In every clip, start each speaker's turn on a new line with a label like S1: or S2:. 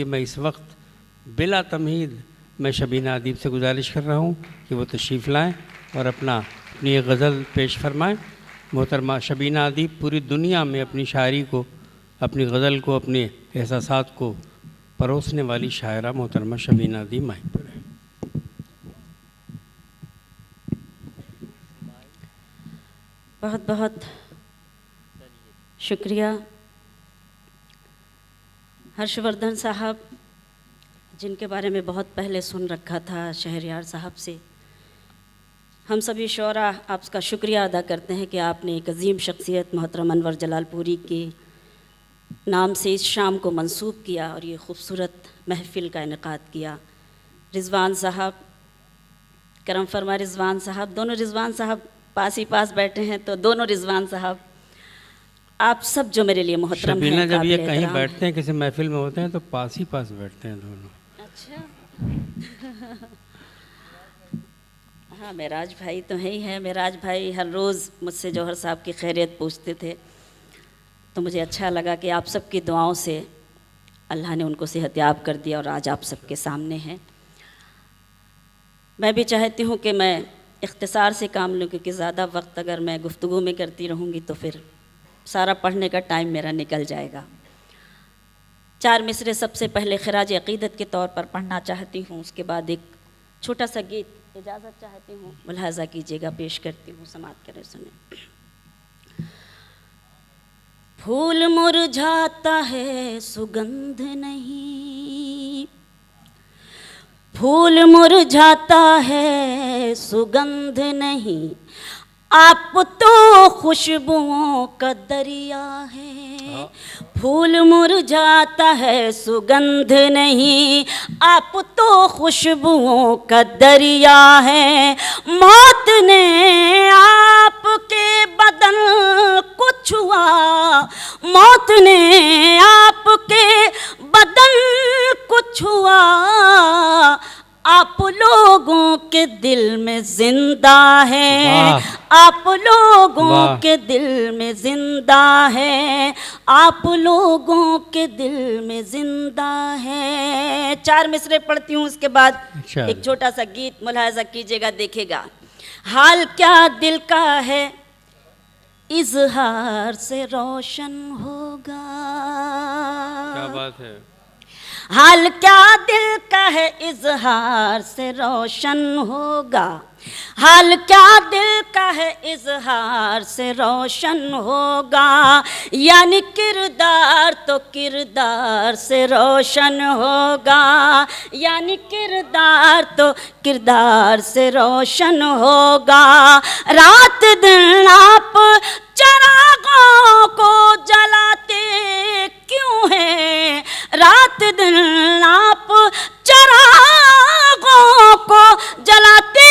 S1: मैं इस वक्त बिला तमहीद मैं शबीना अदीब से गुजारिश कर रहा हूँ कि वो तशरीफ़ लाएँ और अपनी एक गज़ल पेश फरमाएँ। मोहतरमा शबीना अदीब पूरी दुनिया में अपनी शायरी को, अपनी गज़ल को, अपने एहसासात को परोसने वाली शायरा मोहतरमा शबीना अदीब माइक पर है।
S2: बहुत बहुत शुक्रिया हर्षवर्धन साहब, जिनके बारे में बहुत पहले सुन रखा था शहरयार साहब से। हम सभी शोरा आपका शुक्रिया अदा करते हैं कि आपने एक अजीम शख्सियत मोहतरम अनवर जलालपुरी के नाम से इस शाम को मंसूब किया और ये खूबसूरत महफ़िल का इनेकाद किया। रिज़वान साहब, करम फरमा रिज़वान साहब, दोनों रिज़वान साहब पास ही पास बैठे हैं, तो दोनों रिज़वान साहब आप सब जो मेरे लिए मोहतरम हैं।
S1: शबीना जब ये कहीं बैठते हैं, किसी महफिल में होते हैं, तो पास ही पास बैठते हैं दोनों।
S2: अच्छा हाँ, मेराज भाई तो है ही है। मेराज भाई हर रोज़ मुझसे जौहर साहब की खैरियत पूछते थे, तो मुझे अच्छा लगा कि आप सबकी दुआओं से अल्लाह ने उनको सेहतयाब कर दिया और आज आप सबके सामने हैं। मैं भी चाहती हूँ कि मैं इख्तिसार से काम लूँ, क्योंकि ज़्यादा वक्त अगर मैं गुफ्तगू में करती रहूँगी तो फिर सारा पढ़ने का टाइम मेरा निकल जाएगा। 4 मिसरे सबसे पहले खिराज अक़ीदत के तौर पर पढ़ना चाहती हूँ, उसके बाद एक छोटा सा गीत इजाज़त चाहती हूँ, मुलाहज़ा कीजिएगा, पेश करती हूँ, समात करें, सुने। फूल मुरझाता है सुगंध नहीं, फूल मुरझाता है सुगंध नहीं, आप तो खुशबुओं का दरिया है। फूल मुरझाता है सुगंध नहीं, आप तो खुशबुओं का दरिया है। मौत ने आपके बदन को छुआ, मौत ने आपके बदन को छुआ, आप लोगों के दिल में जिंदा है, आप लोगों के दिल में जिंदा है, आप लोगों के दिल में जिंदा है। 4 मिसरे पढ़ती हूँ, उसके बाद एक छोटा सा गीत मुलाहज़ा कीजिएगा, देखिएगा। हाल क्या दिल का है इज़हार से रोशन होगा,
S1: क्या बात है।
S2: हाल क्या दिल का है इज़हार से रोशन होगा, हाल क्या दिल का है इज़हार से रोशन होगा, यानी किरदार तो किरदार से रोशन होगा, यानी किरदार तो किरदार से रोशन होगा। रात दिन आप चरागों को जलाते क्यों हैं, रात दिन आप चरागों को जलाते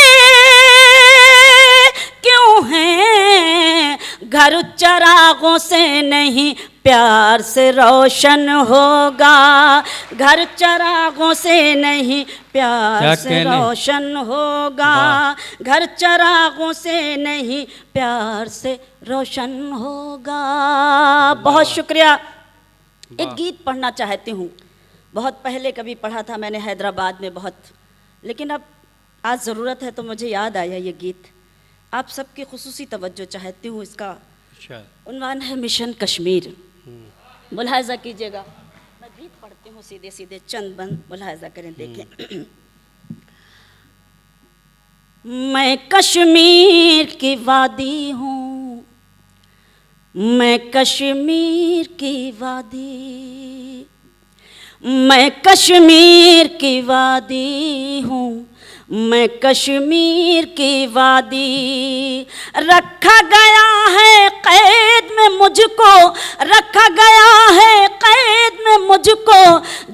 S2: क्यों हैं, घर चरागों से नहीं प्यार से रोशन होगा, घर चरागों से नहीं प्यार से रोशन होगा, घर चरागों से नहीं प्यार से रोशन होगा। बहुत शुक्रिया। एक गीत पढ़ना चाहती हूँ, बहुत पहले कभी पढ़ा था मैंने हैदराबाद में बहुत, लेकिन अब आज ज़रूरत है तो मुझे याद आया ये गीत। आप सबकी खुसूसी तवज्जो चाहती हूँ। इसका उन्वान है मिशन कश्मीर। मुलाहज़ा कीजिएगा, मैं गीत पढ़ती हूँ सीधे सीधे, चंद बंद मुलाहज़ा करें, देखें। मैं कश्मीर की वादी हूँ, मैं कश्मीर की वादी, मैं कश्मीर की वादी हूँ, मैं कश्मीर की वादी। रखा गया है कैद में मुझको, रखा गया है कैद में मुझको,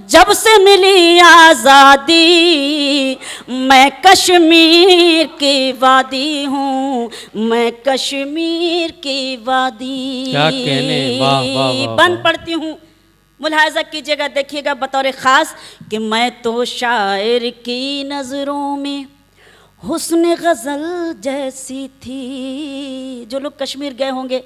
S2: जब से मिली आज़ादी। मैं कश्मीर की वादी हूँ, मैं कश्मीर की वादी।
S1: क्या कहने, वाह वाह वाह।
S2: बंद पढ़ती हूँ, मुलाहज़ा कीजिएगा, देखिएगा बतौर ख़ास कि मैं तो शायर की नज़रों में हुस्न गज़ल जैसी थी। जो लोग कश्मीर गए होंगे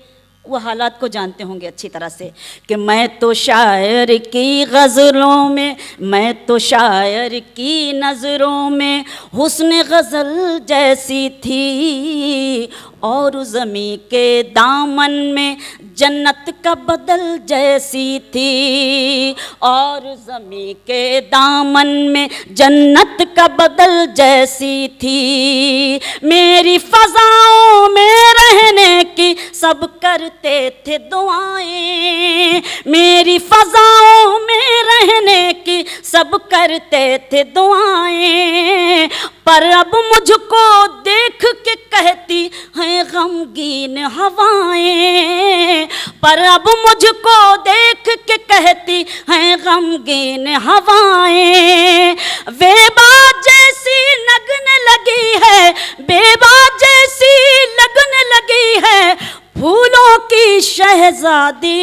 S2: वो हालात को जानते होंगे अच्छी तरह से कि मैं तो शायर की गज़लों में, मैं तो शायर की नज़रों में हुस्न गज़ल जैसी थी, और ज़मी के दामन में जन्नत का बदल जैसी थी, और ज़मी के दामन में जन्नत का बदल जैसी थी। मेरी फ़ज़ाओं में रहने की सब करते थे दुआएं, मेरी फ़ज़ाओं में रहने की सब करते थे दुआएं, पर अब मुझको देख के कहती हैं गमगीन हवाएं, पर अब मुझको देख के कहती हैं गमगीन हवाएं। बेबात जैसी लगने लगी है, बेबात जैसी लगने लगी है फूलों की शहजादी,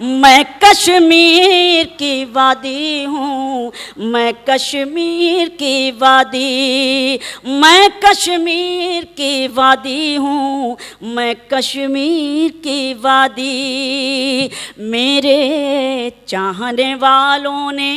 S2: मैं कश्मीर की वादी हूँ, मैं कश्मीर की वादी, मैं कश्मीर की वादी हूँ, मैं कश्मीर की वादी। मेरे चाहने वालों ने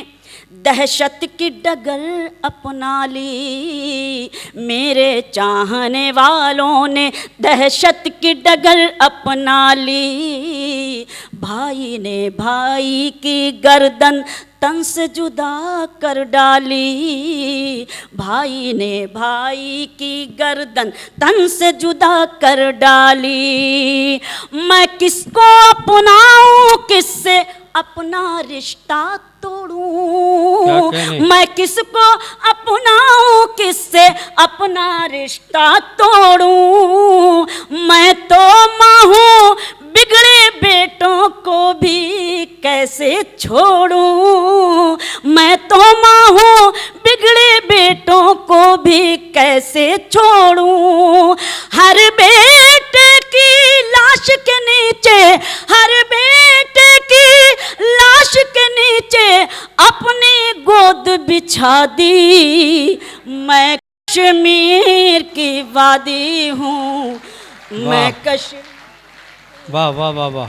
S2: दहशत की डगर अपना ली, मेरे चाहने वालों ने दहशत की डगर अपना ली, भाई ने भाई की गर्दन तन से जुदा कर डाली, भाई ने भाई की गर्दन तन से जुदा कर डाली। मैं किसको अपनाऊं, किससे अपना रिश्ता तोड़ूं, मैं किसको अपनाऊं, किससे अपना रिश्ता तोड़ूं। मैं तो माँ हूँ, बिगड़े बेटों को भी कैसे छोड़ूं, मैं तो माँ हूँ, बिगड़े बेटों को भी कैसे छोड़ूं। हर बेटे की लाश के नीचे, हर बेटे की लाश के नीचे अपनी गोद बिछा दी, मैं कश्मीर की वादी हूँ, मैं कश्मीर।
S1: वाह वाह वाह वाह,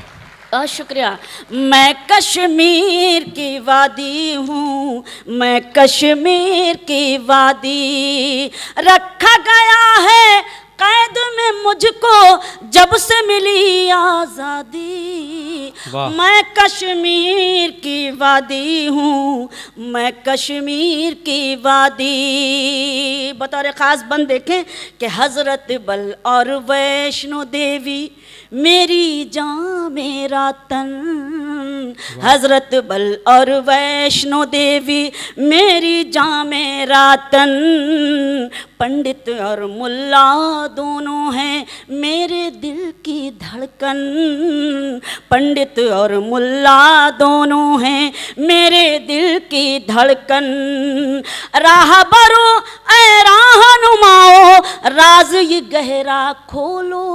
S2: बहुत शुक्रिया। मैं कश्मीर की वादी हूँ, मैं कश्मीर की वादी। रखा गया है कैद में मुझको जब से मिली आज़ादी, मैं कश्मीर की वादी हूँ, मैं कश्मीर की वादी। बतौर ख़ास बंद देखें कि हज़रत बल और वैष्णो देवी मेरी जान मेरा तन, हज़रत बल और वैष्णो देवी मेरी जान मेरा तन। पंडित और मुल्ला दोनों हैं मेरे दिल की धड़कन, पंडित और मुल्ला दोनों हैं मेरे दिल की धड़कन। राहबरो ऐ राहनुमाओ राज ये गहरा खोलो,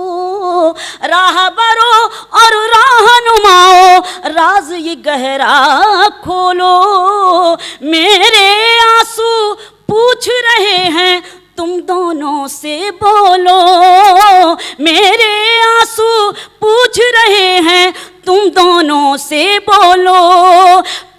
S2: राहबरो और राहनुमाओ राज ये गहरा खोलो। मेरे आंसू पूछ रहे हैं तुम दोनों से बोलो, मेरे आंसू पूछ रहे हैं तुम दोनों से बोलो।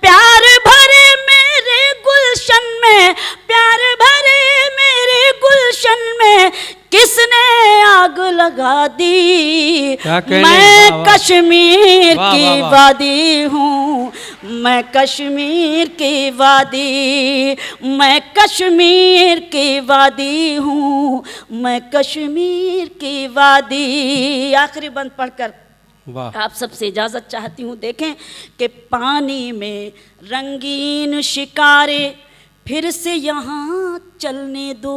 S2: प्यार भरे मेरे गुलशन में, प्यार भरे मेरे गुलशन में किसने आग लगा दी। मैं कश्मीर की वादी हूँ, मैं कश्मीर की वादी, मैं कश्मीर की वादी हूँ, मैं कश्मीर की वादी। आखिरी बंद पढ़कर आप सबसे इजाज़त चाहती हूँ। देखें कि पानी में रंगीन शिकारे फिर से यहाँ चलने दो,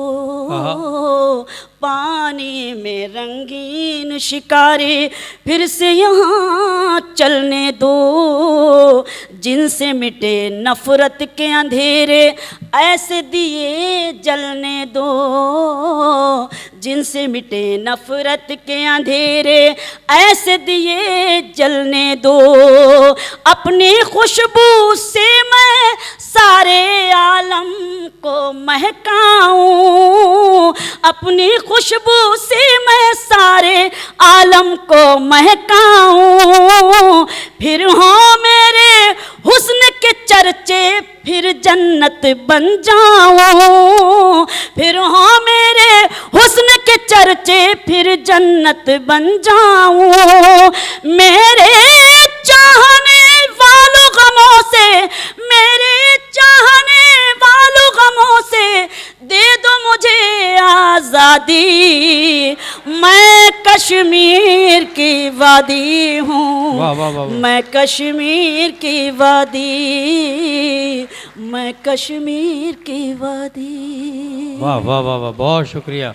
S2: पानी में रंगीन शिकारे फिर से यहाँ चलने दो। जिनसे मिटे नफ़रत के अंधेरे ऐसे दिए जलने दो, जिनसे मिटे नफ़रत के अंधेरे ऐसे दिए जलने दो। अपनी खुशबू से मैं सारे आलम को महकाऊं, अपनी खुशबू से मैं सारे आलम को महकाऊं, फिर हो मेरे हुस्न के चर्चे, फिर जन्नत बन जाऊं, फिर हो मेरे हुस्न के चर्चे, फिर जन्नत बन जाऊं। मेरे चाहने वालों गमों से, मेरे चाहने वालों गमों से दे दो मुझे आज़ादी। मैं कश्मीर की वादी हूँ,
S1: वाह वाह वाह वाह।
S2: मैं कश्मीर की वादी, मैं कश्मीर की वादी।
S1: वाह वाह वाह वाह, बहुत शुक्रिया।